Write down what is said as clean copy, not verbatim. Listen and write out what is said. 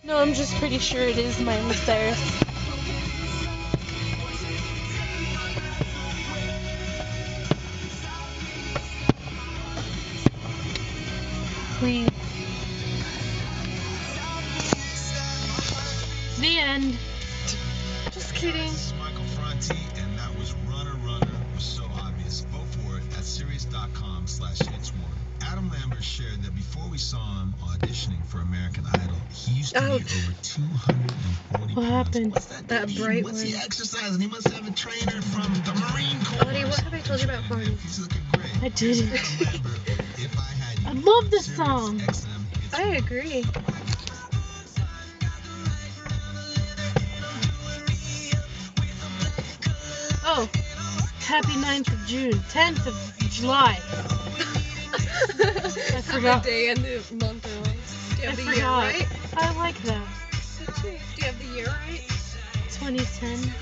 No, I'm just pretty sure it is Miley Cyrus. Please. The end. Just kidding. This is Michael Franti, and that was Runner Runner. It was so obvious. Vote for it at Sirius.com/hits1. Adam Lambert shared that before we saw him auditioning for American Idol, he used to be over 240 What pounds. happened? What's that? That bright What's one. he exercising? He must have a trainer from the Marine Corps. Buddy, what have I told you about Barney? He's looking great. I didn't. Adam Lambert, If I Had You. I love this Sirius song. XM Hits I 1. agree. Oh, happy 9th of June, 10th of July. I forgot. The day and the month are on. Do you I have the year forgot. right? I like that. Do you have the year right? 2010.